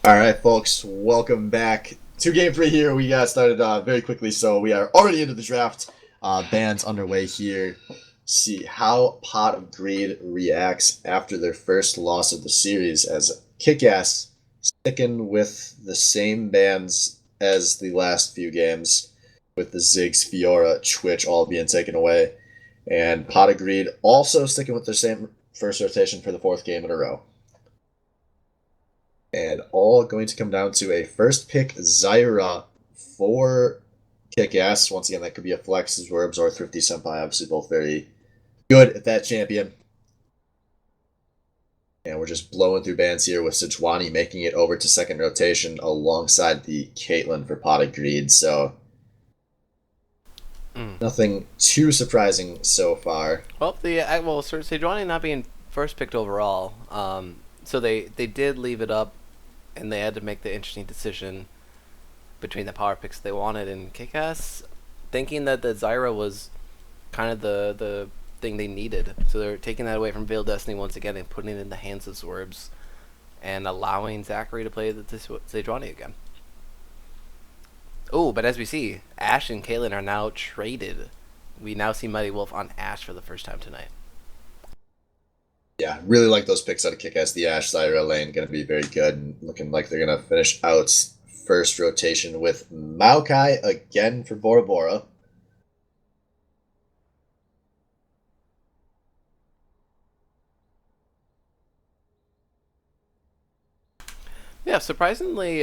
All right, folks, welcome back to Game 3 here. We got started very quickly, so we are already into the draft. Bands underway here. See how Pot of Greed reacts after their first loss of the series as KIKAS sticking with the same bands as the last few games, with the Ziggs, Fiora, Twitch all being taken away. And Pot of Greed also sticking with their same first rotation for the fourth game in a row. And all going to come down to a first pick Zyra for Kick-Ass. Once again, that could be a flex as Werbs or Thrifty Senpai, obviously both very good at that champion. And we're just blowing through bands here with Sejuani making it over to second rotation alongside the Caitlyn for Pot of Greed. So nothing too surprising so far. Well, Sejuani not being first picked overall, so they did leave it up, and they had to make the interesting decision between the power picks they wanted in KIKAS, thinking that the Zyra was kind of the thing they needed. So they're taking that away from Veil Destiny once again and putting it in the hands of Swerves, and allowing Zachary to play the Sejuani again. Oh, but as we see, Ashe and Kaylin are now traded. We now see Mighty Wolf on Ashe for the first time tonight. Yeah, really like those picks out of Kick-Ass. The Ashe Zyra lane going to be very good, and looking like they're going to finish out first rotation with Maokai again for Bora Bora. Yeah, surprisingly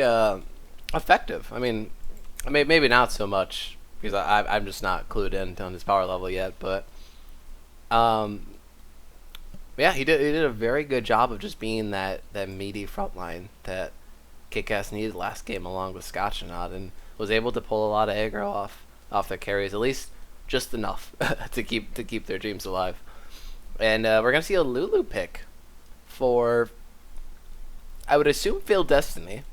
effective. Maybe not so much because I'm just not clued in on his power level yet, but um, yeah, he did a very good job of just being that meaty front line that Kick-Ass needed last game along with Scotchnaut, and was able to pull a lot of aggro off their carries, at least just enough to keep their dreams alive. And we're gonna see a Lulu pick for, I would assume, Fail Destiny,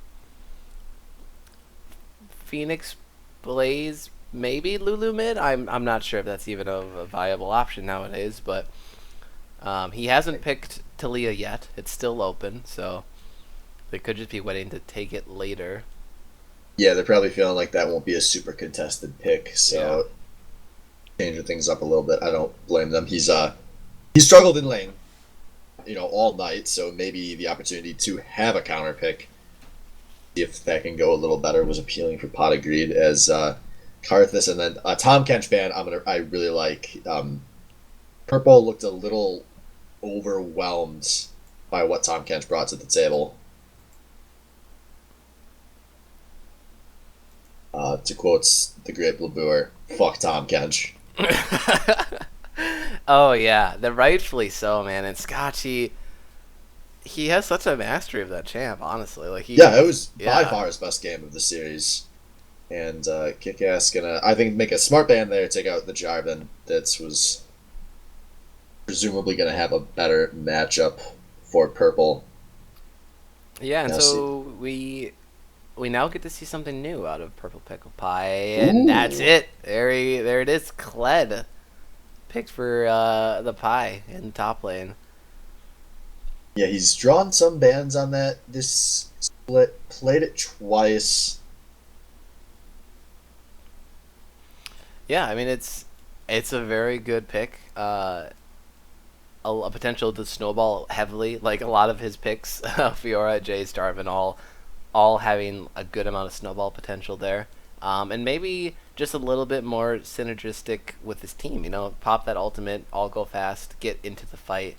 Phoenix Blaze, maybe Lulu mid. I'm not sure if that's even a viable option nowadays, but he hasn't picked Talia yet. It's still open, so they could just be waiting to take it later. Yeah, they're probably feeling like that won't be a super contested pick, so changing things up a little bit. I don't blame them. He struggled in lane, all night, so maybe the opportunity to have a counter pick, see if that can go a little better, was appealing for Pot of Greed as Karthus, and then Tom Kench ban. I really like. Purple looked a little overwhelmed by what Tom Kench brought to the table. To quote the great Blabur, fuck Tom Kench. Oh yeah, the rightfully so, man. And Scotchy, he has such a mastery of that champ. Honestly, Yeah, it was by yeah, far his best game of the series. And Kick-Ass gonna, I think, make a smart ban there, take out the Jarvan that was presumably gonna have a better matchup for Purple. yeah. And Now see. so we now get to see something new out of Purple Pickle Pie, and that's Ooh. it. There it is. Kled picked for the pie in top lane. Yeah, he's drawn some bans on that this split, played it twice. Yeah, I mean it's a very good pick. A potential to snowball heavily, like a lot of his picks, Fiora, Jay, Starvin, all having a good amount of snowball potential there. And maybe just a little bit more synergistic with his team. Pop that ultimate, all go fast, get into the fight,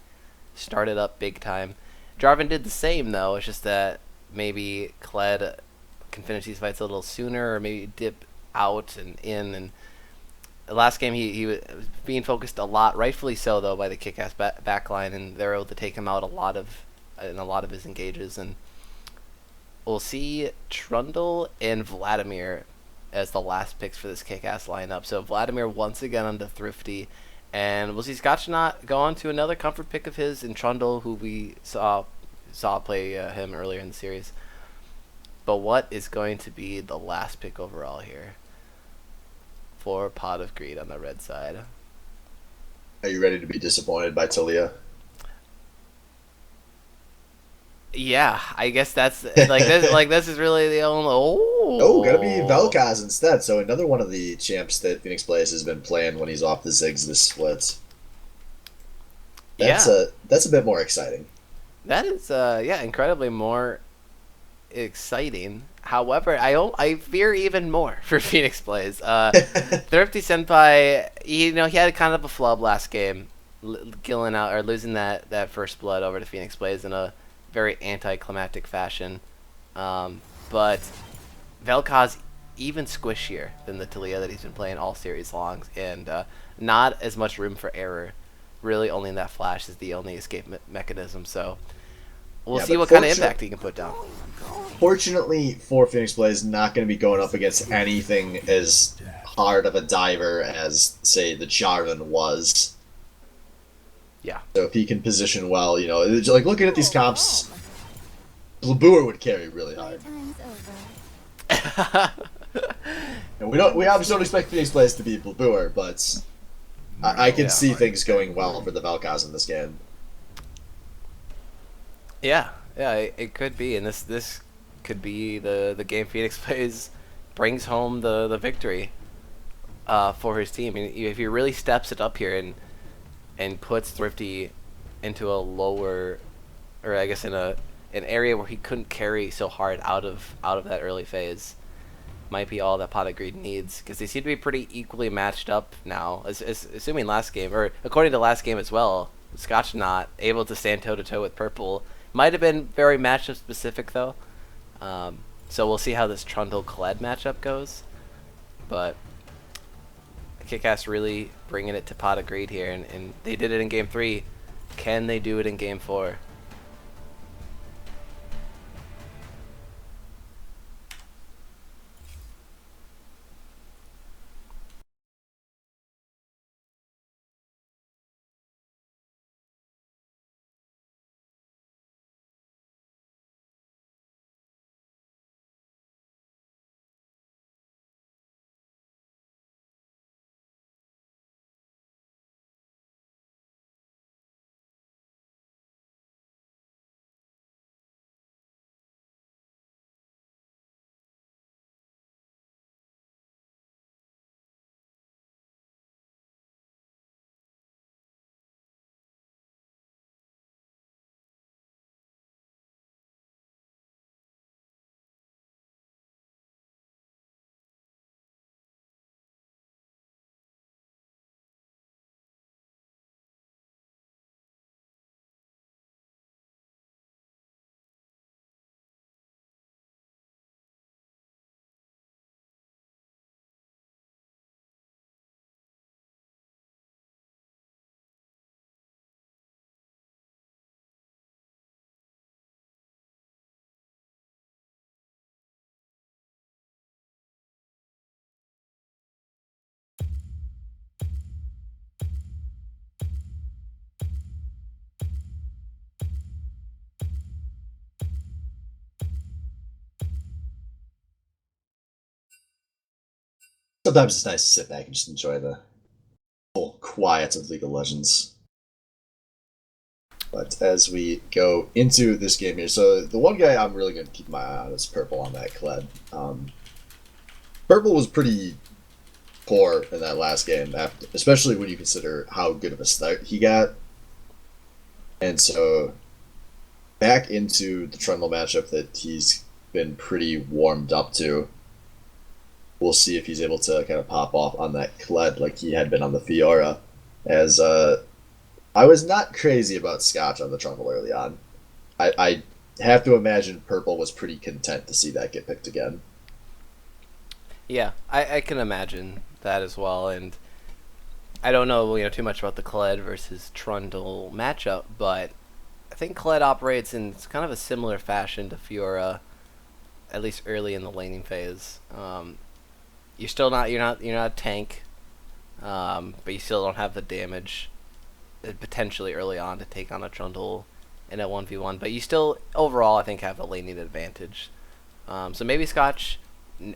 start it up big time. Jarvan did the same though. It's just that maybe Kled can finish these fights a little sooner, or maybe dip out and in. And the last game he was being focused a lot, rightfully so though, by the kick-ass backline, and they're able to take him out in a lot of his engages. And we'll see Trundle and Vladimir as the last picks for this kick-ass lineup. So Vladimir once again on the Thrifty, and we'll see Scotchnaut go on to another comfort pick of his in Trundle, who we saw play him earlier in the series. But what is going to be the last pick overall here for Pot of Greed on the red side? Are you ready to be disappointed by Talia? Yeah, I guess that's like this. Like this is really the only. Oh, gotta be Oh, Vel'Koz instead. So another one of the champs that Phoenix plays has been playing when he's off the Ziggs this split. yeah. That's a bit more exciting. That is, yeah, incredibly more exciting. However, I fear even more for Phoenix plays. Thrifty Senpai, he had kind of a flub last game, killing out or losing that first blood over to Phoenix plays in a very anticlimactic fashion. But Vel'Koz even squishier than the Talia that he's been playing all series long, and not as much room for error. Really, only in that flash is the only escape mechanism. So we'll Yeah, see but what kind of impact he can put down. fortunately for Phoenix Blaze, not going to be going up against anything as hard of a diver as, say, the Jarvan was. Yeah. So if he can position well, it's like looking at these comps, Blabur would carry really hard. And we obviously don't expect Phoenix Blaze to beat Blabur, but I can Yeah. see things going well for the Vel'Koz in this game. Yeah, yeah, it could be, and this could be the game Phoenix plays brings home the victory for his team. And if he really steps it up here and puts Thrifty into a lower, or I guess in an area where he couldn't carry so hard out of that early phase, might be all that Pot of Greed needs, because they seem to be pretty equally matched up now. Assuming last game, or according to last game as well, Scotch not able to stand toe to toe with Purple. Might have been very matchup specific though. So we'll see how this Trundle Kled matchup goes. But KIKAS really bringing it to Pot of Greed here, and they did it in Game 3. Can they do it in Game 4? Sometimes it's nice to sit back and just enjoy the full quiet of League of Legends. But as we go into this game here, so the one guy I'm really going to keep my eye on is Purple on that Kled. Purple was pretty poor in that last game, especially when you consider how good of a start he got. And so back into the Trundle matchup that he's been pretty warmed up to. We'll see if he's able to kind of pop off on that Kled like he had been on the Fiora. As I was not crazy about Scotch on the Trundle early on. I have to imagine Purple was pretty content to see that get picked again. Yeah, I can imagine that as well, and I don't know too much about the Kled versus Trundle matchup, but I think Kled operates in kind of a similar fashion to Fiora, at least early in the laning phase. You're not a tank, but you still don't have the damage potentially early on to take on a Trundle in a 1v1. But you still overall I think have a laning advantage. So maybe Scotch,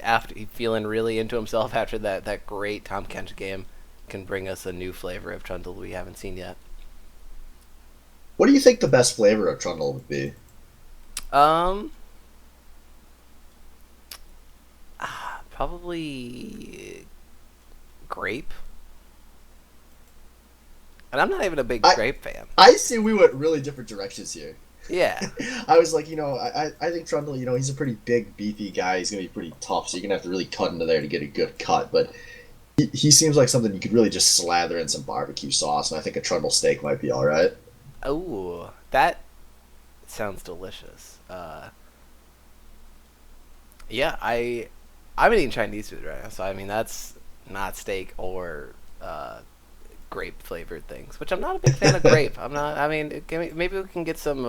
after feeling really into himself after that great Tom Kench game, can bring us a new flavor of Trundle we haven't seen yet. What do you think the best flavor of Trundle would be? Um, probably grape. And I'm not even a big I grape fan. I see we went really different directions here. Yeah. I was like, I think Trundle, he's a pretty big, beefy guy. He's gonna be pretty tough, so you're gonna have to really cut into there to get a good cut. But he seems like something you could really just slather in some barbecue sauce, and I think a Trundle steak might be all right. Ooh, that sounds delicious. Yeah, I'm eating Chinese food right now, so I mean that's not steak or grape flavored things, which I'm not a big fan of grape. I'm not. I mean, maybe we can get some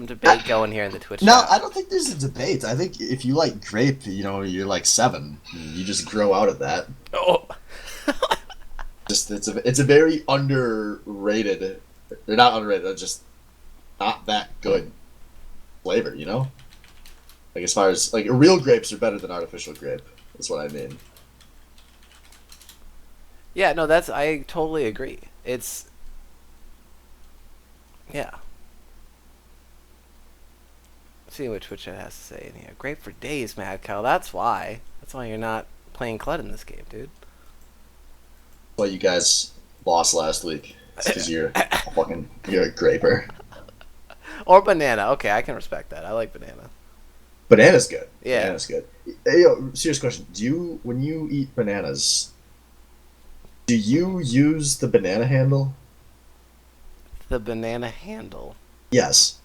debate going here in the Twitch No, chat. I don't think there's a debate. I think if you like grape, you're like 7. You just grow out of that. Oh, Just it's a very underrated. They're not underrated. They're just not that good flavor. Like as far as like real grapes are better than artificial grape. That's what I mean. yeah, no, I totally agree. It's yeah. See what Twitch chat has to say in here. Grape for days, Mad Cow. That's why. That's why you're not playing Clud in this game, dude. Why you guys lost last week? It's because you're a graper. Or banana. Okay, I can respect that. I like banana. Banana's good. Yeah. Banana's good. Hey, yo, serious question. When you eat bananas, do you use the banana handle? The banana handle. Yes.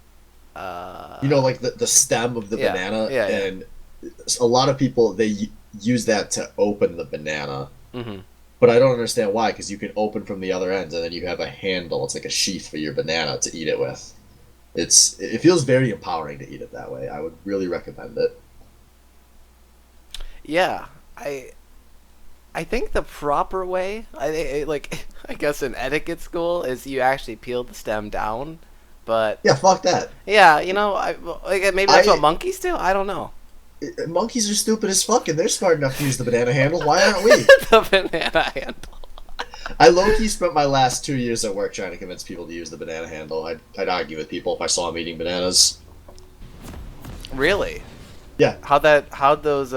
Like the stem of the Yeah, banana, yeah, yeah. and a lot of people use that to open the banana. Mm-hmm. But I don't understand why, because you can open from the other end, and then you have a handle. It's like a sheath for your banana to eat it with. It feels very empowering to eat it that way. I would really recommend it. Yeah, I think the proper way, I guess in etiquette school, is you actually peel the stem down. But Yeah, fuck that. yeah, maybe that's what I monkeys do. I don't know. Monkeys are stupid as fuck, and they're smart enough to use the banana handle. Why aren't we? The banana handle. I low-key spent my last 2 years at work trying to convince people to use the banana handle. I'd argue with people if I saw them eating bananas. Really? Yeah. How'd those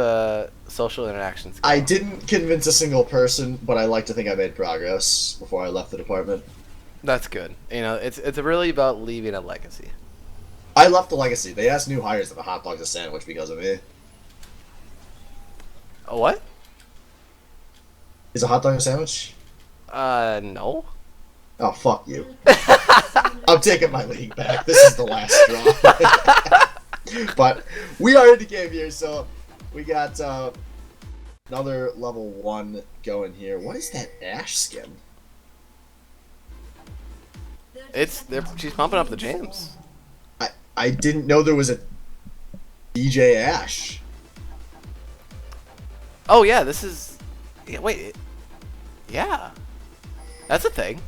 social interactions go? I didn't convince a single person, but I like to think I made progress before I left the department. That's good. It's really about leaving a legacy. I left the legacy. They asked new hires if a hot dog's a sandwich because of me. A what? Is a hot dog a sandwich? No. Oh, fuck you. I'm taking my league back. This is the last straw. But we are in the game here, so we got another level 1 going here. What is that Ash skin? She's pumping up the jams. I didn't know there was a DJ Ash. Oh yeah, this is. Yeah, wait. Yeah, that's a thing.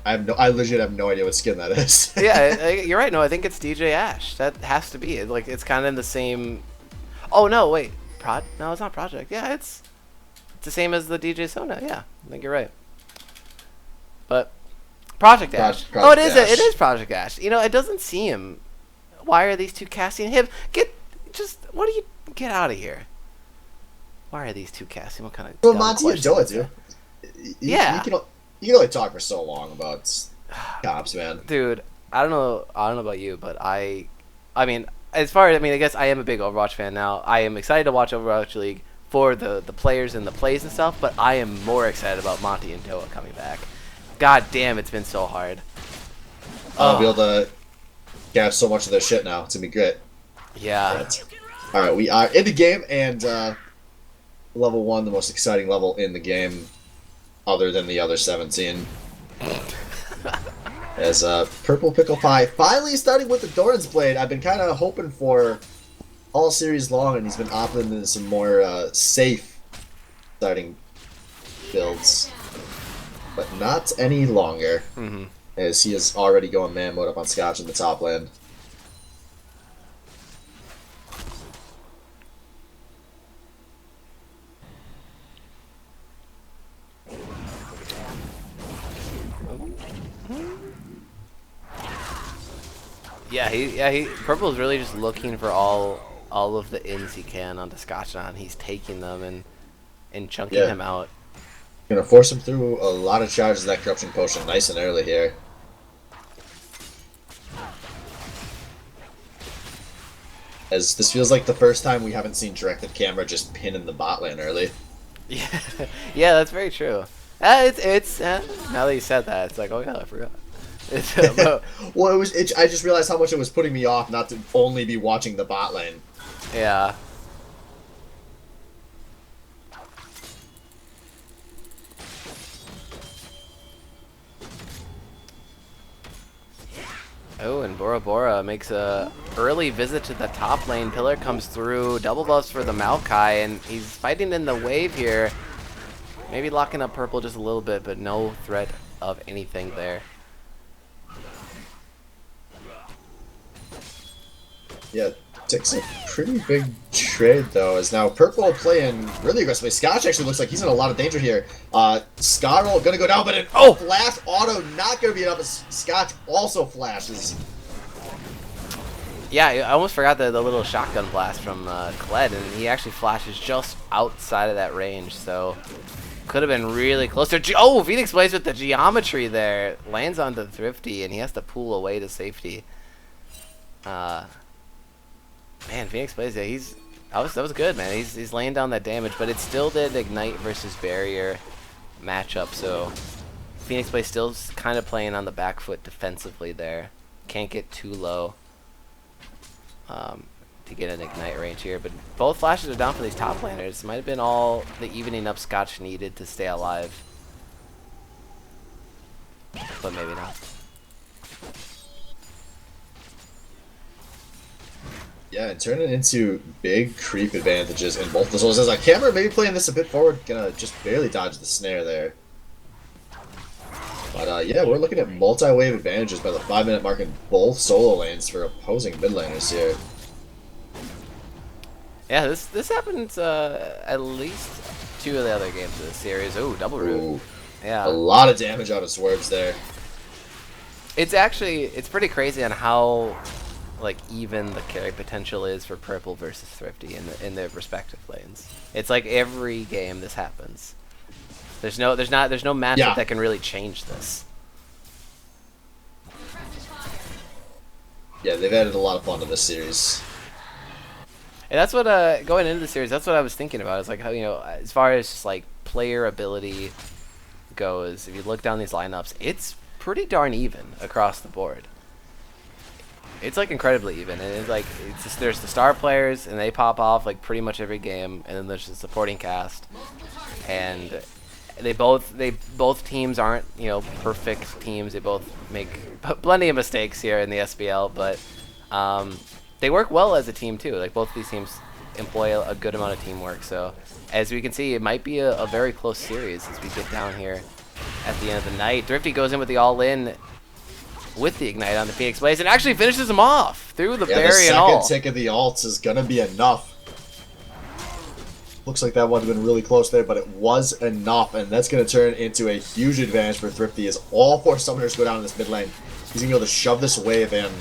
I legit have no idea what skin that is. Yeah, you're right. No, I think it's DJ Ash. That has to be it. Like it's kind of in the same. Oh no, wait. No, it's not Project. Yeah, it's the same as the DJ Sona. Yeah, I think you're right. But Project Ash. Oh, it is. It is Project Ash. It doesn't seem. Why are these two casting him? What do you get out of here? Why are these two casting? What kind of? Well, Monty and Doa do. Yeah. You can only talk for so long about cops, man. Dude, I don't know about you, but I mean, I guess I am a big Overwatch fan now. I am excited to watch Overwatch League for the players and the plays and stuff, but I am more excited about Monty and Doa coming back. God damn, it's been so hard. I'll be able to get so much of their shit now. It's gonna be great. Yeah. All right, we are in the game, and level 1, the most exciting level in the game, other than the other 17. As Purple Pickle Pie finally starting with the Doran's Blade. I've been kind of hoping for all series long, and he's been opting into some more safe starting builds. But not any longer, as he is already going man mode up on Scotch in the top lane. He Purple is really just looking for all of the ins he can onto Scotchdon. He's taking them and chunking him out. Gonna force him through a lot of charges of that corruption potion nice and early here. As this feels like the first time we haven't seen directed camera just pin in the bot lane early. Yeah, yeah, that's very true. It's now that you said that, it's like, oh yeah, I forgot. Well, I just realized how much it was putting me off not to only be watching the bot lane. Yeah. Oh, and Bora Bora makes a early visit to the top lane. Pillar comes through, double buffs for the Maokai, and he's fighting in the wave here. Maybe locking up Purple just a little bit, but no threat of anything there. Yeah, takes a pretty big trade though, as now Purple playing really aggressively. Scotch actually looks like he's in a lot of danger here. Scarl gonna go down, but an flash auto not gonna be enough as Scotch also flashes. Yeah, I almost forgot the little shotgun blast from Kled, and he actually flashes just outside of that range, so could have been really close. Oh, Phoenix plays with the geometry there. Lands onto Thrifty, and he has to pull away to safety. Man, Phoenix plays it. That was good, man. He's laying down that damage, but it still did ignite versus barrier matchup. So Phoenix plays still kind of playing on the back foot defensively there. Can't get too low to get an ignite range here. But both flashes are down for these top laners. Might have been all the evening up Scotch needed to stay alive, but maybe not. Yeah, and turning into big creep advantages in both the souls. As Camera maybe playing this a bit forward, gonna just barely dodge the snare there. But yeah, we're looking at multi-wave advantages by the 5-minute mark in both solo lanes for opposing mid laners here. Yeah, this happens at least 2 of the other games of the series. Ooh, double root. Yeah. A lot of damage out of swerves there. It's pretty crazy on how like even the carry potential is for Purple versus Thrifty in their respective lanes. It's like every game this happens. There's no matchup that can really change this. Yeah, they've added a lot of fun to this series. And that's what going into the series, that's what I was thinking about. It's like how, you know, as far as just like player ability goes, if you look down these lineups, it's pretty darn even across the board. It's like incredibly even, and it's like there's the star players, and they pop off like pretty much every game, and then there's the supporting cast, and both teams aren't, you know, perfect teams. They both make plenty of mistakes here in the SBL, but they work well as a team too. Like both these teams employ a good amount of teamwork. So as we can see, it might be a very close series as we get down here at the end of the night. Thrifty goes in with the all-in with the ignite on the Phoenix Blaze and actually finishes him off through the berry and all. The second tick of the alts is gonna be enough. Looks like that would have been really close there, but it was enough, and that's going to turn into a huge advantage for Thrifty as all 4 summoners go down in this mid lane. He's going to be able to shove this wave in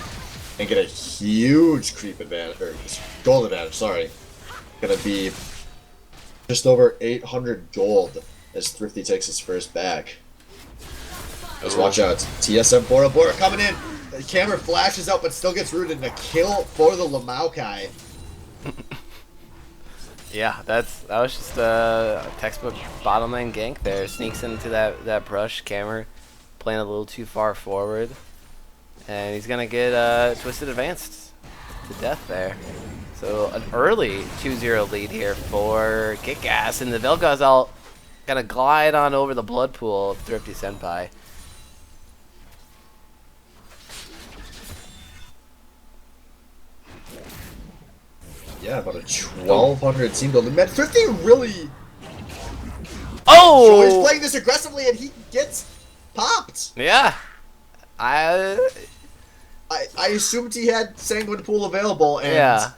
and get a huge creep advantage, or gold advantage, sorry. Going to be just over 800 gold as Thrifty takes his first back. Let's watch out. TSM Bora Bora coming in. The camera flashes out, but still gets rooted, and a kill for the Lamaukai. Yeah, that was just a textbook bottom lane gank there. Sneaks into that brush. Camera playing a little too far forward, and he's gonna get twisted advanced to death there. So an early 2-0 lead here for KIKAS, and the Vel'Koz ult gonna glide on over the blood pool of Thrifty Senpai. Yeah, about a 1200 team building. Man, Thrifty really... Oh! He's playing this aggressively and he gets popped. Yeah. I assumed he had Sanguine Pool available, and yeah.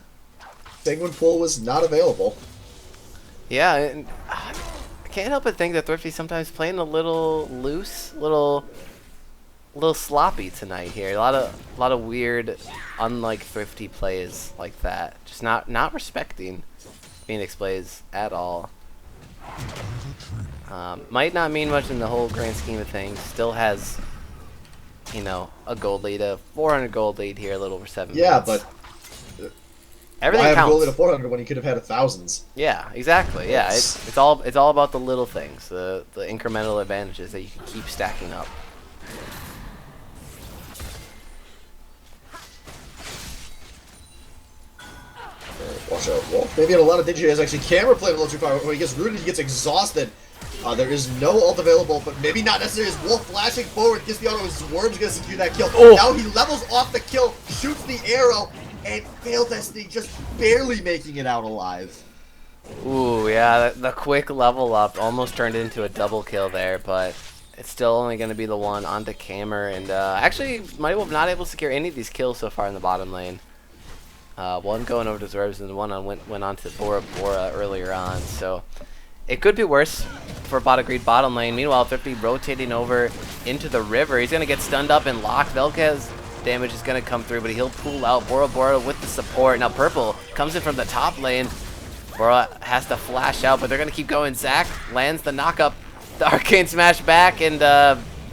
Sanguine Pool was not available. Yeah, and I can't help but think that Thrifty's sometimes playing a little loose, little little sloppy tonight here. A lot of weird, unlike Thrifty plays like that. Just not respecting Phoenix plays at all. Might not mean much in the whole grand scheme of things. Still has, you know, a gold lead, a 400 gold lead here, a little over 7 Yeah, minutes. but everything why have a gold counts. lead of 400 when he could have had thousands? Yeah, exactly. Yeah, it's all about the little things, the incremental advantages that you can keep stacking up. Watch out, Wolf. Maybe in a lot of danger. He has actually camera played a little too far. When he gets rooted, he gets exhausted. There is no ult available, but maybe not necessarily. As Wolf flashing forward, gets the auto. His Worm's going to secure that kill. Oh. Now he levels off the kill, shoots the arrow, and failed Destiny, just barely making it out alive. Ooh, yeah, the quick level up almost turned into a double kill there, but it's still only going to be the one onto Camer, and actually Mighty Wolf not able to secure any of these kills so far in the bottom lane. One going over to Zerbs and one went on to Bora Bora earlier on, so it could be worse for Bot Agreed bottom lane. Meanwhile, Thrifty rotating over into the river. He's going to get stunned up and locked. Velka's damage is going to come through, but he'll pull out Bora Bora with the support. Now Purple comes in from the top lane. Bora has to flash out, but they're going to keep going. Zach lands the knock-up, the Arcane Smash back, and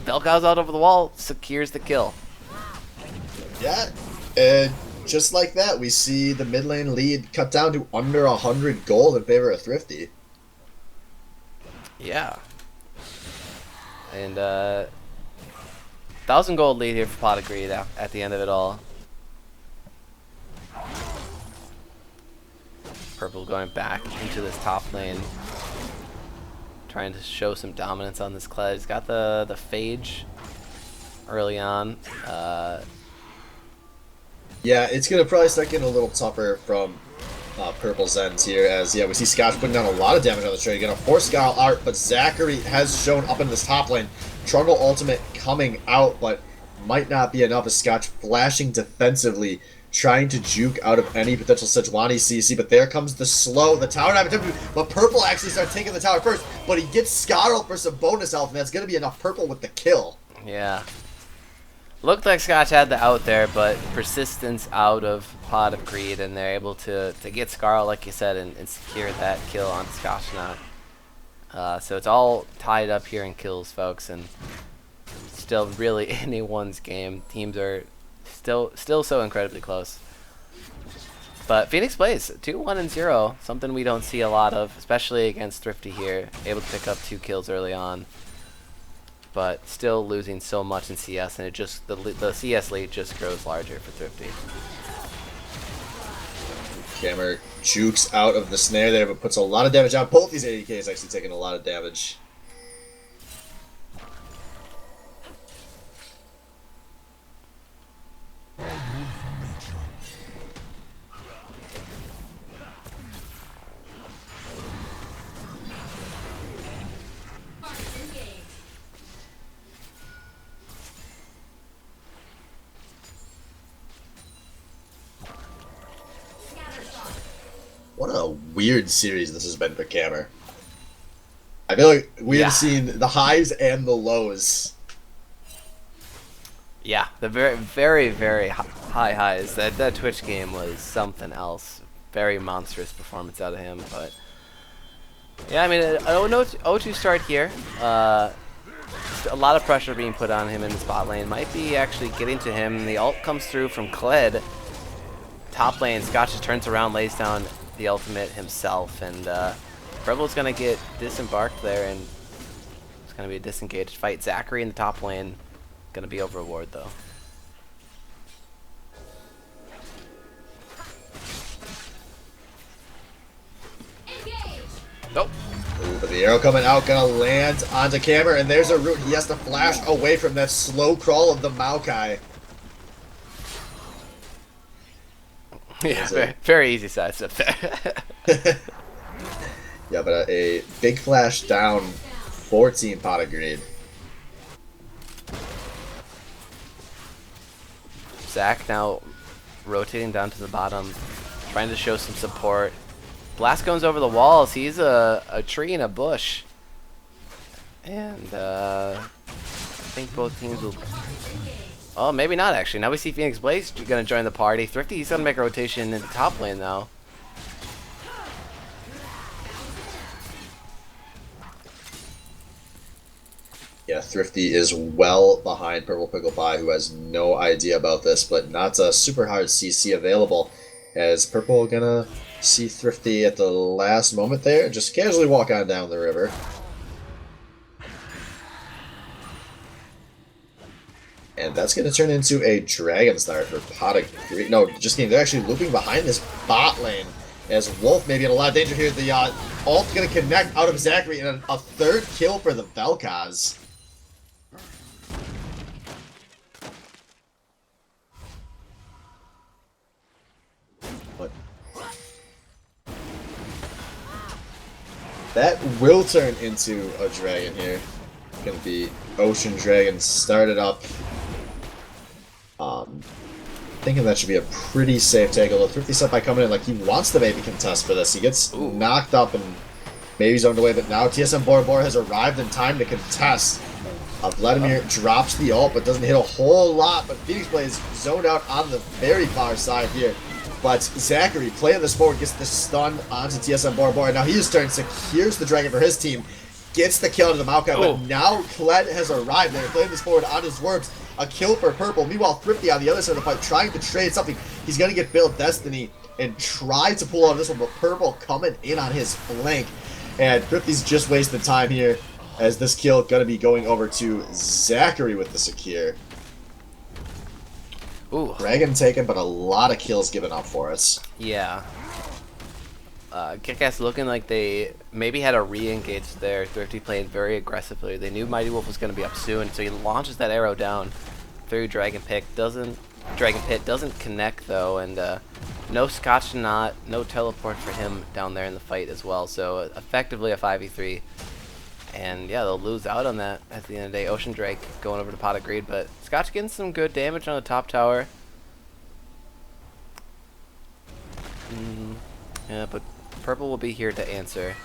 Velka's out over the wall, secures the kill. Yeah, and just like that, we see the mid lane lead cut down to under 100 gold in favor of Thrifty. Yeah. And 1,000 gold lead here for Pot of Greed at the end of it all. Purple going back into this top lane, trying to show some dominance on this Kled. He's got the Phage early on. Yeah, it's going to probably start getting a little tougher from Purple's ends here, as, yeah, we see Scotch putting down a lot of damage on the trade. Going to force Scowl out, but Zachary has shown up in this top lane. Trundle ultimate coming out, but might not be enough as Scotch flashing defensively, trying to juke out of any potential Sejuani CC, but there comes the tower dive attempt, but Purple actually starts taking the tower first, but he gets Scarl for some bonus health, and that's going to be enough Purple with the kill. Yeah. Looked like Scotch had the out there, but persistence out of Pot of Greed, and they're able to get Scarl, like you said, and secure that kill on Scotch Knot. So it's all tied up here in kills, folks, and still really anyone's game. Teams are still so incredibly close. But Phoenix plays 2-1-0, something we don't see a lot of, especially against Thrifty here. Able to pick up 2 kills early on, but still losing so much in CS, and it just the CS lead just grows larger for Thrifty. Camer jukes out of the snare there, but puts a lot of damage out. Both these ADKs actually taking a lot of damage. What a weird series this has been for Camer. I feel like we have seen the highs and the lows. Yeah, the very high highs. That Twitch game was something else. Very monstrous performance out of him, but yeah, I mean, an 0-2 start here. A lot of pressure being put on him in the spot lane. Might be actually getting to him. The ult comes through from Kled. Top lane, Scotch just turns around, lays down the ultimate himself, and Purple's gonna get disembarked there, and it's gonna be a disengaged fight. Zachary in the top lane, gonna be over a ward though. Nope. Ooh, but the arrow coming out, gonna land onto Camer, and there's a route. He has to flash away from that slow crawl of the Maokai. Yeah, very easy sidestep there. Yeah, but a big flash down, 14 Pot of Greed. Zach now rotating down to the bottom, trying to show some support. Blast goes over the walls. He's a tree in a bush. And think both teams will... Oh, maybe not, actually. Now we see Phoenix Blaze going to join the party. Thrifty, he's going to make a rotation in the top lane, though. Yeah, Thrifty is well behind Purple Pickle Pie, who has no idea about this, but not a super hard CC available. As Purple gonna see Thrifty at the last moment there, just casually walk on down the river. And that's gonna turn into a Dragon Star for Pot of Greed. No, just kidding, they're actually looping behind this bot lane. As Wolf may be in a lot of danger here. The ult's gonna connect out of Zachary, and a third kill for the Vel'Koz. That will turn into a dragon here. Gonna be Ocean Dragon started up. Thinking that should be a pretty safe take. Although Thrifty set by coming in like he wants to maybe contest for this. He gets knocked up and maybe zoned away, but now TSM Bora Bora has arrived in time to contest. Vladimir drops the ult, but doesn't hit a whole lot. But Phoenix Blaze zoned out on the very far side here. But Zachary, playing this forward, gets the stun onto TSM Bora Bora. Now he just turns, secures the dragon for his team, gets the kill into the Maokai, but now Kled has arrived there, playing this forward on his works. A kill for Purple. Meanwhile, Thrifty on the other side of the fight, trying to trade something. He's going to get Build Destiny and try to pull out this one, but Purple coming in on his flank. And Thrifty's just wasted time here, as this kill going to be going over to Zachary with the secure. Ooh. Dragon taken, but a lot of kills given up for us. Yeah. KIKAS looking like they maybe had a re-engage there. Thrifty playing very aggressively. They knew Mighty Wolf was going to be up soon, so he launches that arrow down through Dragon Pit. Doesn't connect though, and no Scotch Knot, no teleport for him down there in the fight as well. So effectively a 5v3. And yeah, they'll lose out on that at the end of the day. Ocean Drake going over to Pot of Greed, but Scotch getting some good damage on the top tower. Yeah, but Purple will be here to answer.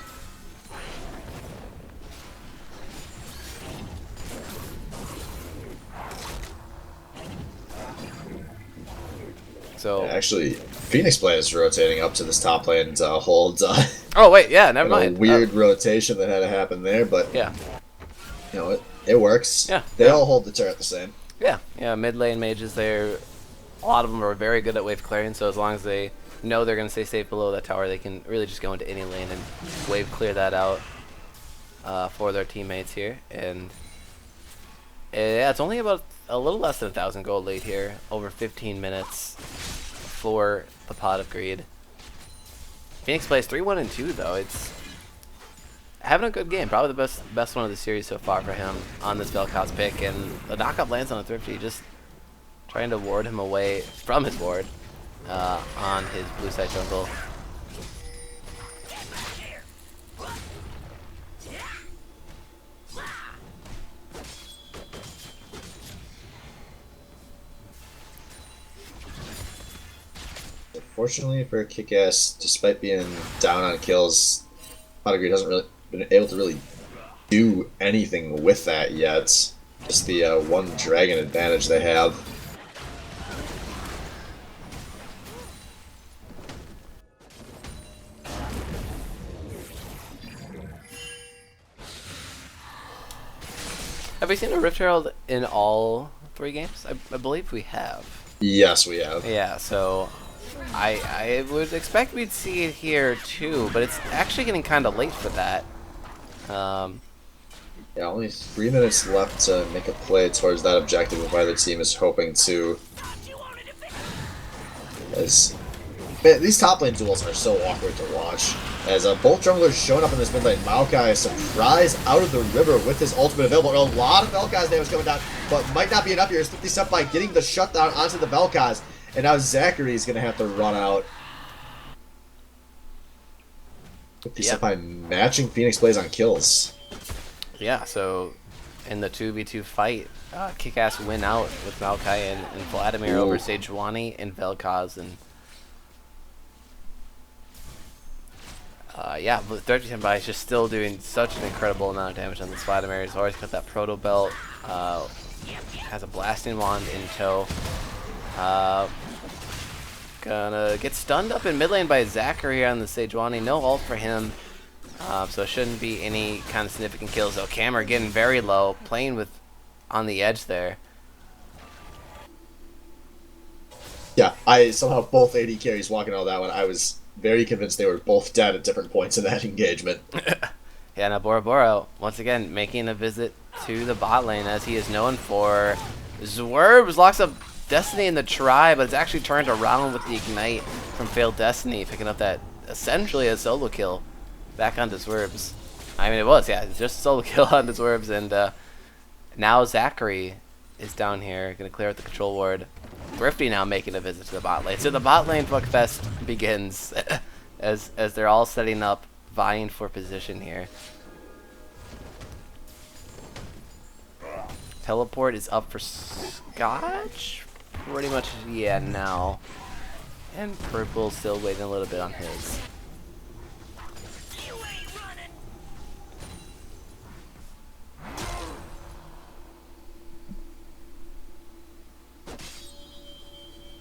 So actually, Phoenix Blaze is rotating up to this top lane to hold. Oh wait, yeah, never mind. A weird rotation that had to happen there, but yeah, you know it works. Yeah, they all hold the turret the same. Yeah, mid lane mages there. A lot of them are very good at wave clearing, so as long as they know they're going to stay safe below that tower, they can really just go into any lane and wave clear that out for their teammates here. And yeah, it's only about a little less than 1,000 gold lead here, over 15 minutes for the Pot of Greed. Phoenix plays 3-1-2 though. It's having a good game, probably the best one of the series so far for him on this Vel'Koz pick, and the knockup lands on a Thrifty, just trying to ward him away from his ward on his blue side jungle. Fortunately for KIKAS, despite being down on kills, Pot of Greed hasn't really been able to really do anything with that yet. Just the one dragon advantage they have. Have we seen a Rift Herald in all 3 games? I believe we have. Yes, we have. Yeah, so I would expect we'd see it here too, but it's actually getting kind of late for that. Yeah, only 3 minutes left to make a play towards that objective if either team is hoping to. Man, these top lane duels are so awkward to watch. As both junglers showing up in this mid lane. Maokai, surprise out of the river with his ultimate available. A lot of Vel'Koz damage coming down, but might not be enough here. It's 50 Cent by getting the shutdown onto the Vel'Koz. And now Zachary's going to have to run out. 50 Cent by matching Phoenix Blaze on kills. Yeah, so in the 2v2 fight, KIKAS win out with Maokai and Vladimir over Sejuani and Vel'Koz. And yeah, but 30 by is just still doing such an incredible amount of damage on this Vladimir. He's always got that proto belt. Has a blasting wand in tow. Gonna get stunned up in mid lane by Zachary here on the Sejuani. No ult for him. So it shouldn't be any kind of significant kills. Though Cameron getting very low, playing with on the edge there. Yeah, I somehow both AD carries walking out of that one. I was very convinced they were both dead at different points in that engagement. Yeah, now Bora Bora, once again, making a visit to the bot lane as he is known for. Zwerves locks up Destiny in the try, but it's actually turned around with the Ignite from Failed Destiny, picking up that essentially a solo kill back onto Zwerves. I mean, it was, yeah, just a solo kill onto Zwerves, and now Zachary is down here, going to clear out the control ward. Thrifty now making a visit to the bot lane. So the bot lane fuckfest begins as they're all setting up, vying for position here. Teleport is up for Scotch? Pretty much, yeah, now. And Purple still waiting a little bit on his.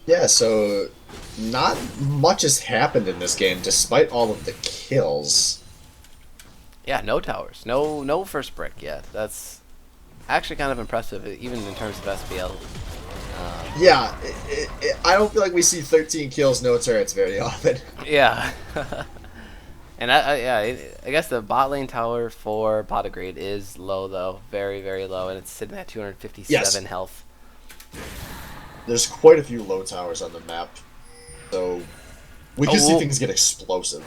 Yeah, so not much has happened in this game despite all of the kills. Yeah, no towers. No first brick yet. That's actually kind of impressive, even in terms of SBL. Yeah, I don't feel like we see 13 kills, no turrets very often. Yeah. And I guess the bot lane tower for Pot of Greed is low, though. Very, very low, and it's sitting at 257 health. There's quite a few low towers on the map, so we can see things get explosive.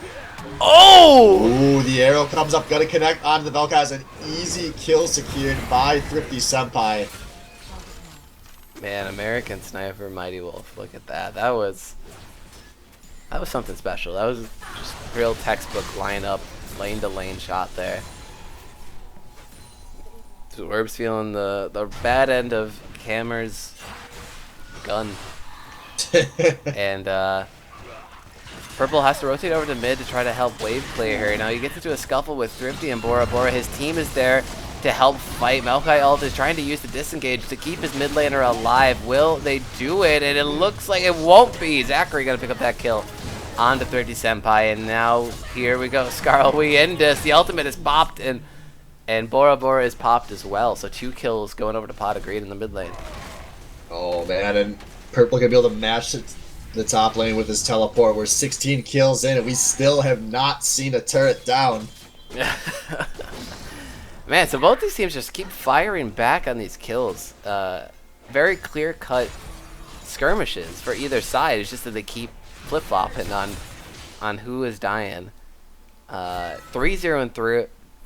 Oh! Ooh, the arrow comes up, gonna connect onto the Vel'Koz, an easy kill secured by Thrifty Senpai. Man, American Sniper Mighty Wolf, look at that. That was something special. That was just real textbook lineup, lane to lane shot there. So Werb's feeling the bad end of Cammer's gun. And Purple has to rotate over to mid to try to help wave clear here. Now he gets into a scuffle with Thrifty and Bora Bora. His team is there to help fight. Maokai ult is trying to use the disengage to keep his mid laner alive. Will they do it? And it looks like it won't be. Zachary gonna pick up that kill onto Thrifty Senpai. And now here we go. Scarl, we end this. The ultimate is popped and Bora Bora is popped as well. So 2 kills going over to Pot of Greed in the mid lane. Oh man, and Purple can be able to match the top lane with his teleport. We're 16 kills in and we still have not seen a turret down. Man, so both these teams just keep firing back on these kills. Very clear-cut skirmishes for either side. It's just that they keep flip-flopping on who is dying. 3-0 and 3.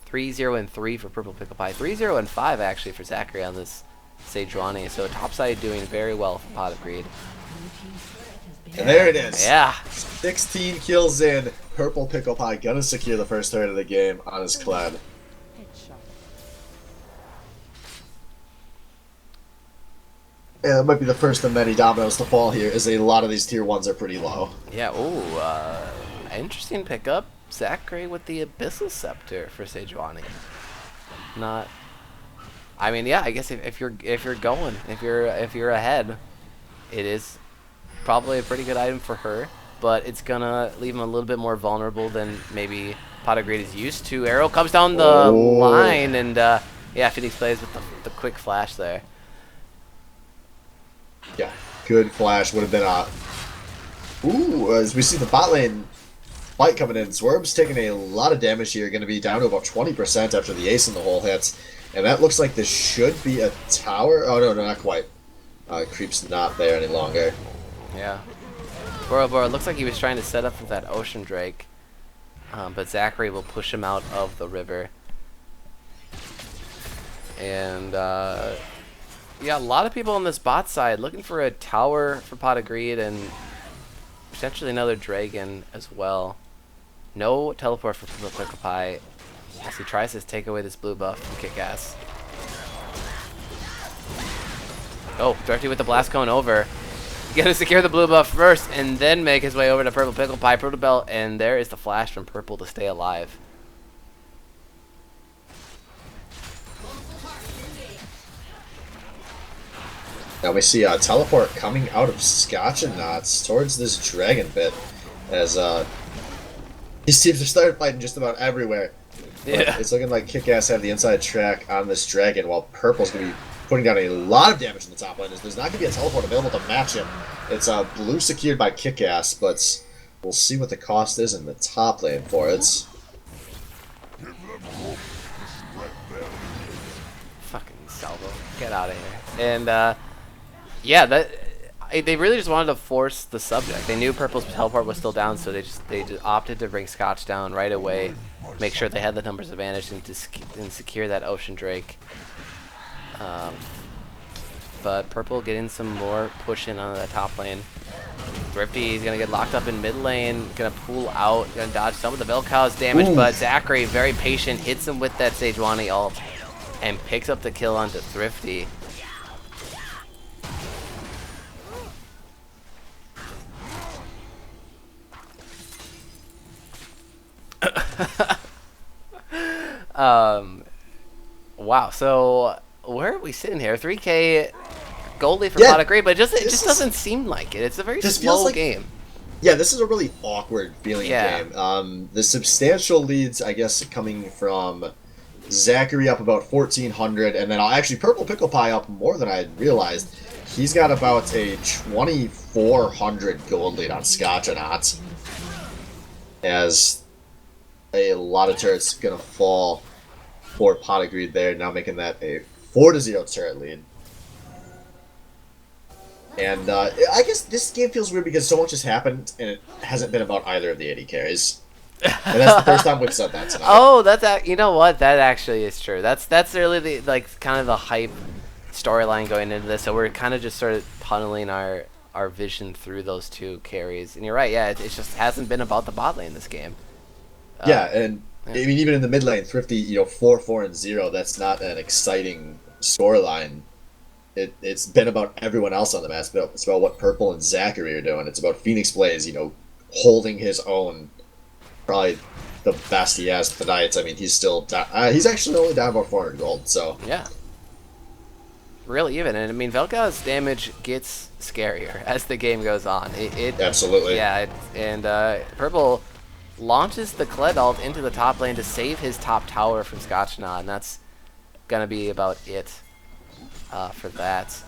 3-0 and 3 for Purple Pickle Pie. 3-0 and 5 actually for Zachary on this Sejuani. So topside doing very well for Pot of Greed. And there it is. Yeah. 16 kills in. Purple Pickle Pie gonna secure the first third of the game on his Kled. Yeah, that might be the first of many dominoes to fall here, as a lot of these tier 1s are pretty low. Yeah, ooh, interesting pickup. Zachary with the Abyssal Scepter for Sejuani. Not, I mean, yeah, I guess if you're ahead, it is probably a pretty good item for her, but it's gonna leave him a little bit more vulnerable than maybe Pot of Greed is used to. Arrow comes down the line, and yeah, Phoenix plays with the quick flash there. Yeah, good flash. Would have been as we see the bot lane fight coming in. Swerve's taking a lot of damage here. Going to be down to about 20% after the ace in the hole hits. And that looks like this should be a tower. Oh, no, not quite. Creep's not there any longer. Yeah. Bora Bora looks like he was trying to set up with that Ocean Drake. But Zachary will push him out of the river. And, yeah, a lot of people on this bot side looking for a tower for Pot of Greed and potentially another dragon as well. No teleport for Pickle Pie as he tries to take away this blue buff from KIKAS. Oh, Thrifty with the blast cone over. He's gonna secure the blue buff first and then make his way over to Purple Pickle Pie, Proto Belt, and there is the flash from Purple to stay alive. Now we see teleport coming out of Scotch and Knots towards this dragon pit as these teams have started fighting just about everywhere. Yeah. It's looking like KIKAS have the inside track on this dragon, while Purple's going to be putting down a lot of damage in the top lane. There's not going to be a teleport available to match him. It's blue secured by KIKAS, but we'll see what the cost is in the top lane for it. Fucking salvo. Get out of here. And, yeah, they really just wanted to force the subject. They knew Purple's teleport was still down, so they just opted to bring Scotch down right away, make sure they had the numbers advantage, and secure that Ocean Drake. But Purple getting some more push in on the top lane. Thrifty is going to get locked up in mid lane, going to pull out, going to dodge some of the Vel'Koz damage, but Zachary, very patient, hits him with that Sejuani ult, and picks up the kill onto Thrifty. Wow, so where are we sitting here? 3K Goldie for pot of grade, but it just doesn't seem like it. It's a very slow game. Yeah, this is a really awkward feeling game. The substantial leads, I guess, coming from Zachary up about 1,400, and then actually Purple Pickle Pie up more than I had realized. He's got about a 2,400 gold lead on Scotch and Knots, as a lot of turrets gonna fall for Pot of Greed there, now making that a 4-0 turret lead. And I guess this game feels weird because so much has happened and it hasn't been about either of the AD carries. And that's the first time we've said that tonight. Oh, you know what? That actually is true. That's really the kind of the hype storyline going into this. So we're kind of just sort of funneling our vision through those two carries. And you're right. Yeah, it just hasn't been about the bot lane this game. Yeah, and I mean, even in the mid lane, Thrifty, 4-4-0. That's not an exciting storyline. It's been about everyone else on the map. It's about what Purple and Zachary are doing. It's about Phoenix Blaze, holding his own. Probably the best he has tonight. I mean, he's still down, he's actually only down about 400 gold. So yeah, really even. And I mean, Vel'Koz's damage gets scarier as the game goes on. It absolutely. Yeah, and Purple launches the Kled ult into the top lane to save his top tower from Scotchna, and that's gonna be about it for that.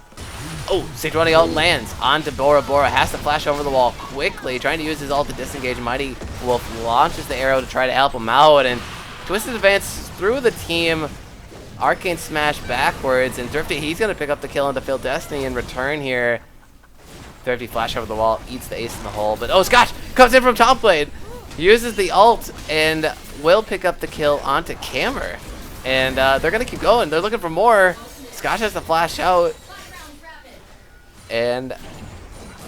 Oh, Sejuani ult lands onto Bora Bora, has to flash over the wall quickly, trying to use his ult to disengage. Mighty Wolf launches the arrow to try to help him out, and Twisted Advance through the team. Arcane Smash backwards, and Thrifty, he's going to pick up the kill on the Field Destiny in return here. Thrifty flash over the wall, eats the ace in the hole, but oh, Scotch comes in from top lane, uses the ult, and will pick up the kill onto Cammer. And they're going to keep going. They're looking for more. Scotch has to flash out. And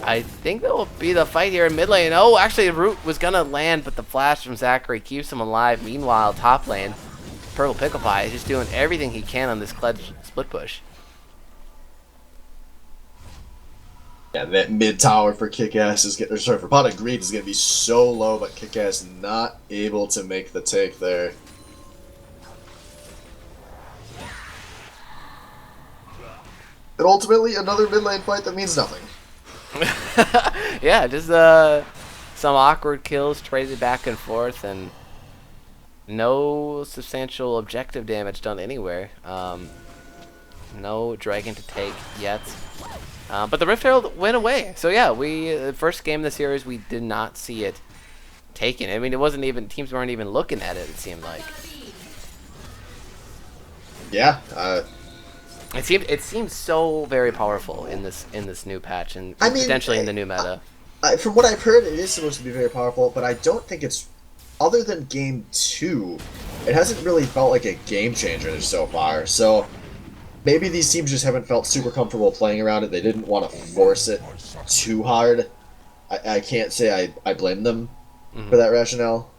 I think that will be the fight here in mid lane. Oh, actually, Root was going to land, but the flash from Zachary keeps him alive. Meanwhile, top lane, Purple Pickle Pie is just doing everything he can on this Kled split push. Yeah, that mid tower for KIKAS for Pot of Greed is going to be so low, but KIKAS not able to make the take there. And ultimately, another mid lane fight that means nothing. Yeah, just some awkward kills traded back and forth, and no substantial objective damage done anywhere. No dragon to take yet. But the Rift Herald went away. So yeah, the first game of the series, we did not see it taken. I mean, it wasn't even, teams weren't even looking at it seemed like. Yeah, it seems so very powerful in this new patch, and potentially in the new meta. From what I've heard, it is supposed to be very powerful, but I don't think it's, other than game 2, it hasn't really felt like a game changer so far. So maybe these teams just haven't felt super comfortable playing around it. They didn't want to force it too hard. I can't say I blame them for that rationale.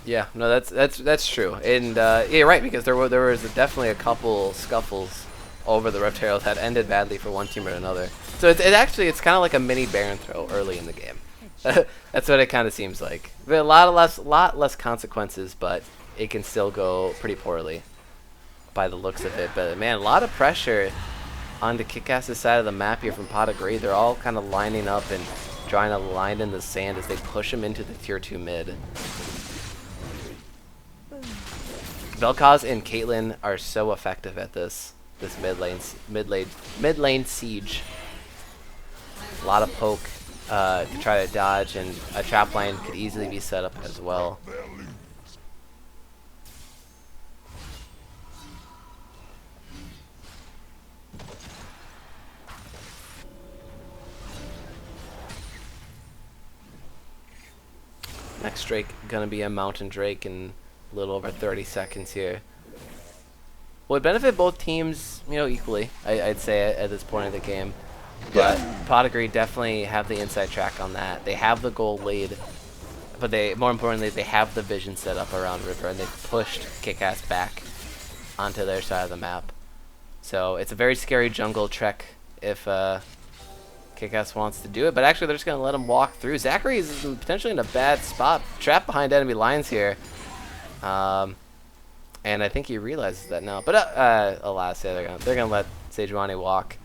Yeah, no, that's true, and yeah, right, because there was definitely a couple scuffles over the Rift Herald that ended badly for one team or another. So it's kind of like a mini Baron throw early in the game. That's what it kind of seems like. A lot less consequences, but it can still go pretty poorly by the looks of it. But man, a lot of pressure onto KIKAS' side of the map here from Pot of Greed. They're all kind of lining up and trying to line in the sand as they push him into the tier 2 mid. Vel'Koz and Caitlyn are so effective at this mid lane siege. A lot of poke to try to dodge, and a trap line could easily be set up as well. Next Drake gonna be a Mountain Drake in a little over 30 seconds here. Would benefit both teams, you know, equally. I'd say at this point of the game. But Pot of Greed definitely have the inside track on that. They have the goal lead, but more importantly, they have the vision set up around River, and they've pushed KIKAS back onto their side of the map. So it's a very scary jungle trek if KIKAS wants to do it, but actually they're just going to let him walk through. Zachary is potentially in a bad spot, trapped behind enemy lines here. And I think he realizes that now. But alas, yeah, they're gonna let Sejuani walk.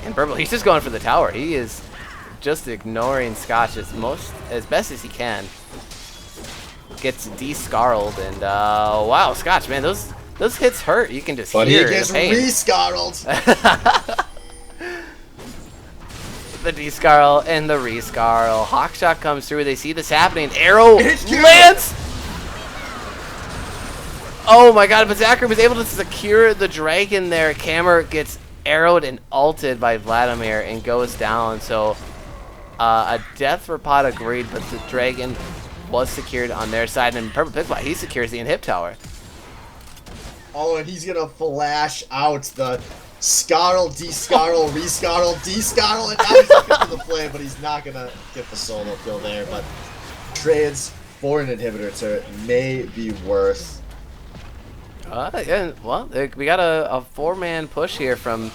And Purple, he's just going for the tower. He is just ignoring Scotch as best as he can. Gets de-scarled, and wow, Scotch, man, those hits hurt. You can just hear he gets re-scarled. The de-scarl and the re-scarl. Hawkshot comes through. They see this happening. Arrow lands. Oh my god, but Zachary was able to secure the dragon there. Cammer gets arrowed and ulted by Vladimir and goes down. So a death for Pot of Greed, but the dragon was secured on their side. And Purple Pickbot, he secures the inhib tower. Oh, and he's gonna flash out the Scarl, de-scarl, re-scarl, de-scarl, and now he's looking for the play, but he's not gonna get the solo kill there. But trades for an inhibitor turret may be worth. Yeah, well, we got a 4-man push here from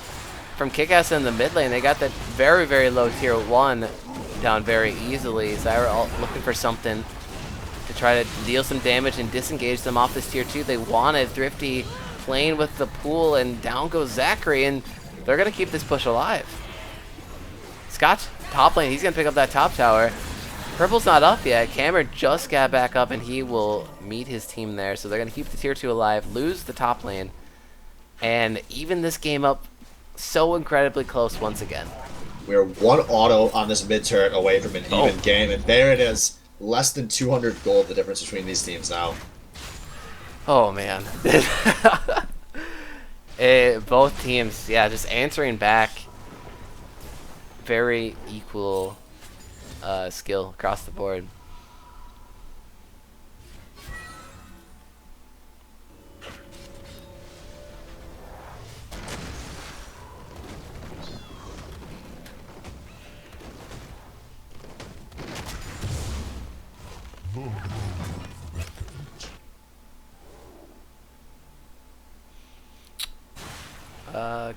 KIKAS in the mid lane. They got that very, very low tier 1 down very easily. So they were all looking for something to try to deal some damage and disengage them off this tier 2. They wanted Thrifty playing with the pool, and down goes Zachary, and they're going to keep this push alive. Scotch, top lane, he's going to pick up that top tower. Purple's not up yet. Cammer just got back up, and he will meet his team there. So they're going to keep the tier 2 alive, lose the top lane, and even this game up so incredibly close once again. We're one auto on this mid turret away from an even game, and there it is. Less than 200 gold, the difference between these teams now. Oh, man. Both teams, yeah, just answering back. Very equal skill across the board.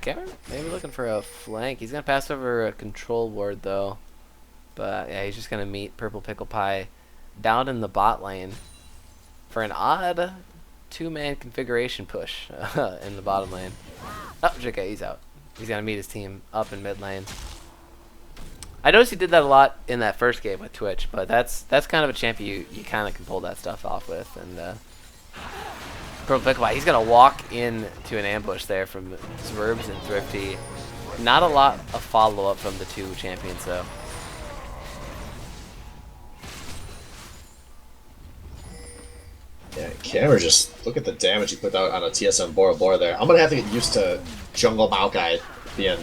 Cameron maybe looking for a flank. He's gonna pass over a control ward though, but yeah, he's just gonna meet Purple Pickle Pie down in the bot lane for an odd 2-man configuration push in the bottom lane. Oh, JK, he's out. He's gonna meet his team up in mid lane. I noticed he did that a lot in that first game with Twitch, but that's kind of a champion you kind of can pull that stuff off with. And Purple Pickle Pie, he's gonna walk into an ambush there from Zverbs and Thrifty. Not a lot of follow up from the two champions though. Yeah, Camera, just look at the damage he put out on a TSM Bora Bora there. I'm gonna have to get used to Jungle Maokai being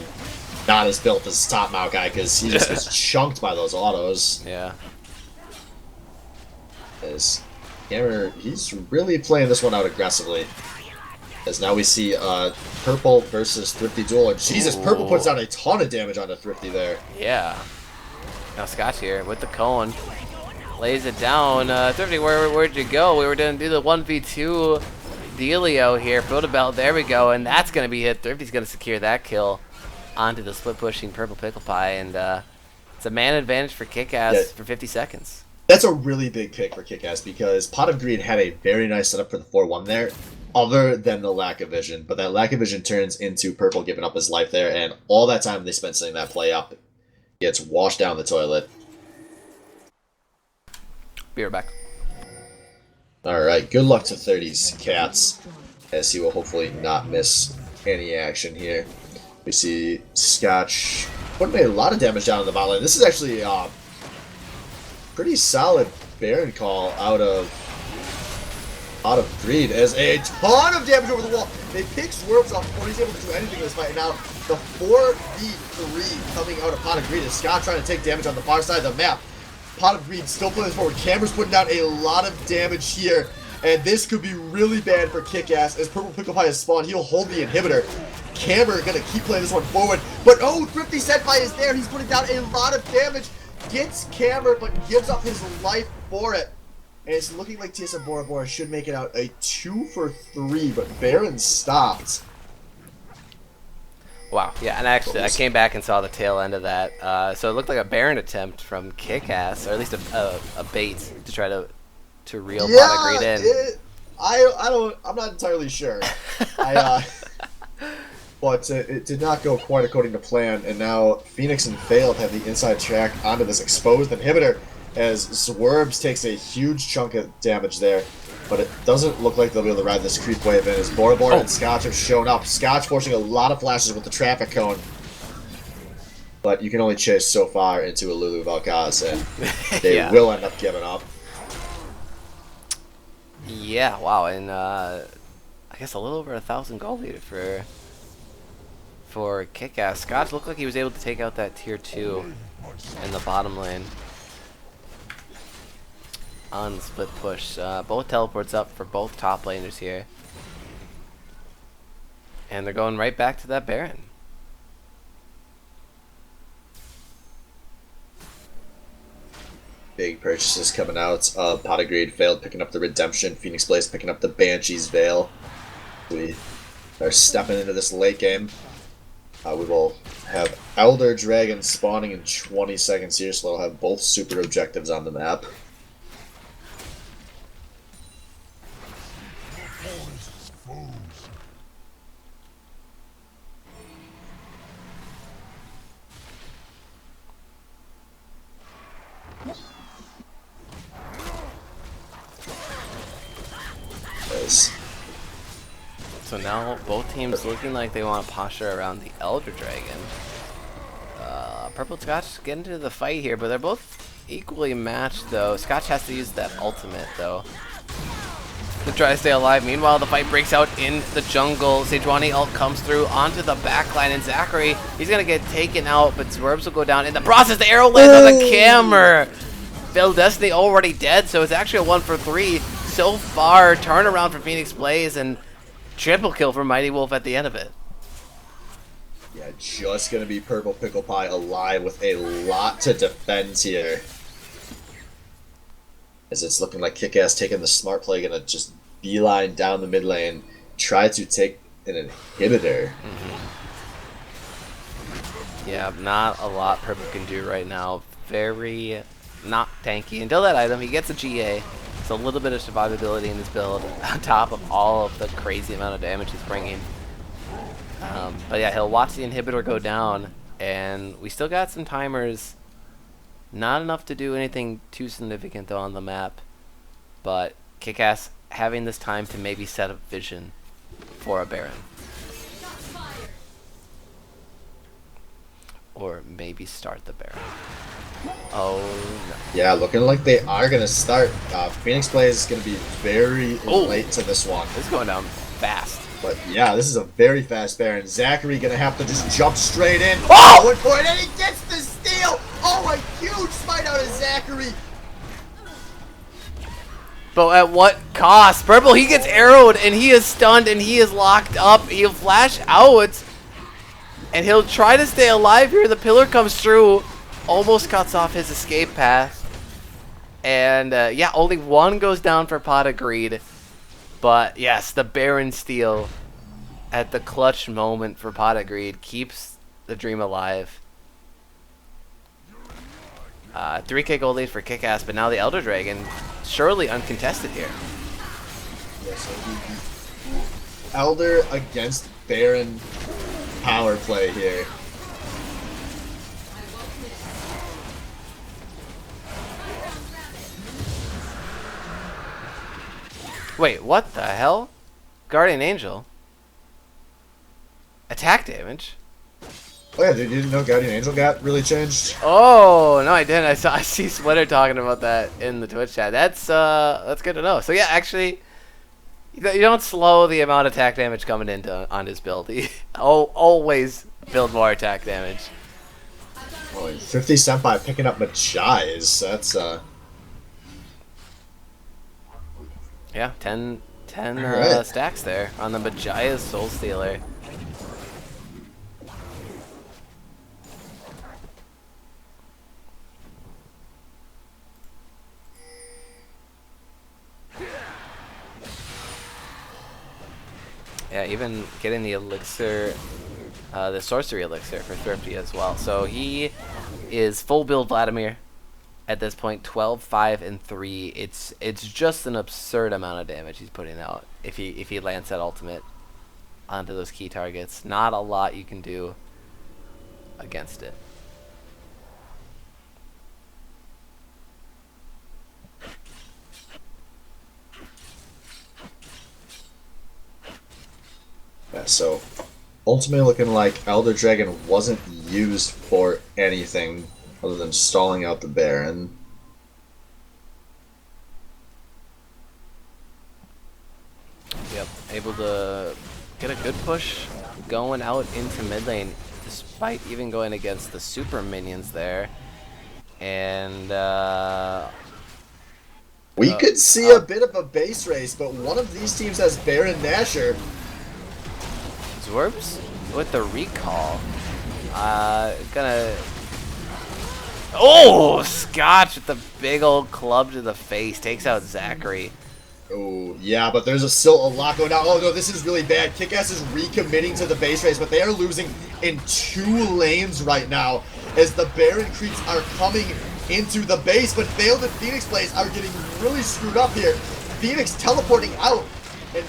not as built as top Maokai, because he just gets chunked by those autos. Yeah. Camera, he's really playing this one out aggressively. As now we see Purple versus Thrifty duel. And Jesus, Purple puts out a ton of damage onto Thrifty there. Yeah. Now Scotch here with the cone. Lays it down. Thrifty, where'd you go? We were going to do the 1v2 dealio here. Photobelt, there we go. And that's going to be hit. Thrifty's going to secure that kill onto the split pushing Purple Pickle Pie. And it's a man advantage for KIKAS for 50 seconds. That's a really big pick for KIKAS, because Pot of Greed had a very nice setup for the 4-1 there. other than the lack of vision. But that lack of vision turns into Purple giving up his life there, and all that time they spent setting that play up gets washed down the toilet. Be right back. Alright, good luck to 30's Cats, as he will hopefully not miss any action here. We see Scotch putting a lot of damage down in the bot lane. This is actually a pretty solid Baron call out of Greed, as a ton of damage over the wall. They pick Swerves off before he's able to do anything in this fight. And now the 4v3 coming out of Pot of Greed is Scott trying to take damage on the far side of the map. Pot of Greed still playing this forward. Camber's putting down a lot of damage here. And this could be really bad for KIKAS as Purple Pickle Pie has spawned. He'll hold the inhibitor. Camber gonna keep playing this one forward. But oh, Thrifty Senpai is there. He's putting down a lot of damage. Gets Camber, but gives up his life for it. And it's looking like TSM Bora Bora should make it out a 2 for 3, but Baron stopped. Wow, yeah, and actually, I came back and saw the tail end of that. So it looked like a Baron attempt from KIKAS, or at least a bait to try to reel Pot of Greed in. I'm not entirely sure. But it did not go quite according to plan, and now Phoenix and Failed have the inside track onto this exposed inhibitor, as Swerves takes a huge chunk of damage there, but it doesn't look like they'll be able to ride this creep wave in, as Bora Bora and Scotch have shown up. Scotch forcing a lot of flashes with the traffic cone, but you can only chase so far into a Lulu Valkaz, and they will end up giving up. Yeah, wow, and I guess a little over 1,000 gold lead for KIKAS. Scotch looked like he was able to take out that tier 2 in the bottom lane on the split push. Both teleports up for both top laners here. And they're going right back to that Baron. Big purchases coming out. Pot of Greed Failed picking up the Redemption. Phoenix Blaze picking up the Banshee's Veil. We are stepping into this late game. We will have Elder Dragon spawning in 20 seconds here, so they'll have both super objectives on the map. So now both teams looking like they want to posture around the Elder Dragon. Purple and Scotch get into the fight here, but they're both equally matched though. Scotch has to use that ultimate though to try to stay alive. Meanwhile, the fight breaks out in the jungle. Sejuani ult comes through onto the backline, and Zachary, he's gonna get taken out, but Swerves will go down in the process. The arrow lands on the camera. Phil Destiny already dead, so it's actually a 1 for 3 so far. Turnaround for Phoenix Blaze and triple kill for Mighty Wolf at the end of it. Yeah, just gonna be Purple Pickle Pie alive with a lot to defend here. As it's looking like KIKAS taking the smart play, gonna just beeline down the mid lane, try to take an inhibitor. Yeah, not a lot Purple can do right now. Very not tanky. Until that item, he gets a GA. It's a little bit of survivability in his build on top of all of the crazy amount of damage he's bringing. But yeah, he'll watch the inhibitor go down, and we still got some timers. Not enough to do anything too significant though on the map, but KIKAS having this time to maybe set up vision for a Baron. Or maybe start the Baron. Oh no. Yeah, looking like they are going to start. Phoenix Blaze is going to be very late to this one. This is going down fast. But yeah, this is a very fast Baron. Zachary going to have to just jump straight in. Oh! One point, and he gets the steal! Oh, a huge smite out of Zachary! But at what cost? Purple, he gets arrowed, and he is stunned, and he is locked up. He'll flash out, and he'll try to stay alive here. The pillar comes through, almost cuts off his escape path. And yeah, only one goes down for Pot of Greed. But yes, the Baron steal at the clutch moment for Pot of Greed keeps the dream alive. 3k gold lead for KIKAS, but now the Elder Dragon surely uncontested here. Yes, Elder against Baron power play here. Wait, what the hell? Guardian Angel? Attack damage? Oh yeah, dude, you didn't know Guardian Angel got really changed? Oh no, I didn't. I see Splitter talking about that in the Twitch chat. That's good to know. So yeah, actually, you don't slow the amount of attack damage coming into on his build. He always build more attack damage. Oh, 50 Senpai picking up Machias. That's Yeah, 10 right. stacks there on the Machias Soul Stealer. Yeah, even getting the elixir, the sorcery elixir for Thrifty as well. So he is full build Vladimir at this point, 12, 5, and 3. It's just an absurd amount of damage he's putting out if he lands that ultimate onto those key targets. Not a lot you can do against it. Yeah, so ultimately looking like Elder Dragon wasn't used for anything other than stalling out the Baron. Yep, able to get a good push going out into mid lane, despite even going against the super minions there. And We could see a bit of a base race, but one of these teams has Baron Nashor. Zwerps with the recall. Gonna. Oh, Scotch with the big old club to the face takes out Zachary. Oh, yeah, but there's still a lot going on. Oh, no, this is really bad. KIKAS is recommitting to the base race, but they are losing in 2 lanes right now as the Baron creeps are coming into the base, but Veiled and Phoenix plays are getting really screwed up here. Phoenix teleporting out. And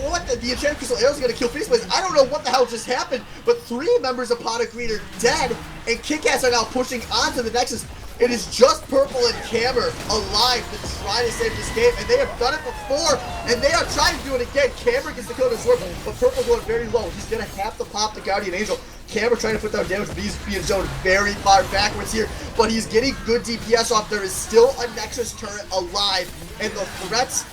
what the Enchanted Crystal Arrow is going to kill Phoenix Blaze. I don't know what the hell just happened, but 3 members of Pot of Greed are dead, and KIKAS are now pushing onto the Nexus. It is just Purple and Cammer alive to try to save this game, and they have done it before, and they are trying to do it again. Cammer gets the kill to Zwerp, but Purple going very low. He's going to have to pop the Guardian Angel. Cammer trying to put down damage, but he's being zoned very far backwards here, but he's getting good DPS off. There is still a Nexus turret alive, and the threats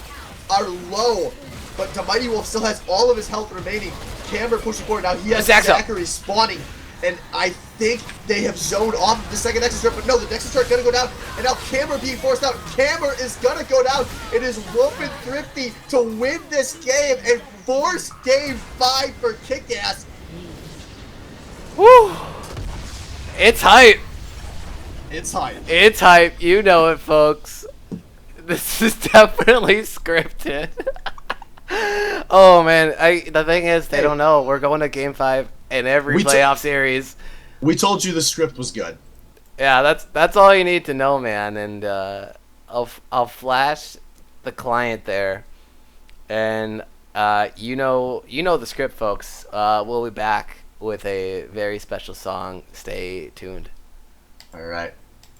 are low, but the Mighty Wolf still has all of his health remaining. Camber pushing forward. Now he has Zachary spawning, and I think they have zoned off the second Nexus turret, but no, the Nexus turret gonna go down, and now Camber being forced out. Camber is gonna go down. It is Wolf and Thrifty to win this game and force game 5 for KIKAS. Woo! It's hype. It's hype. It's hype. You know it, folks. This is definitely scripted. Oh man, the thing is, they don't know. We're going to Game 5 in every playoff series. We told you the script was good. Yeah, that's all you need to know, man. And I'll flash the client there, and you know the script, folks. We'll be back with a very special song. Stay tuned. All right.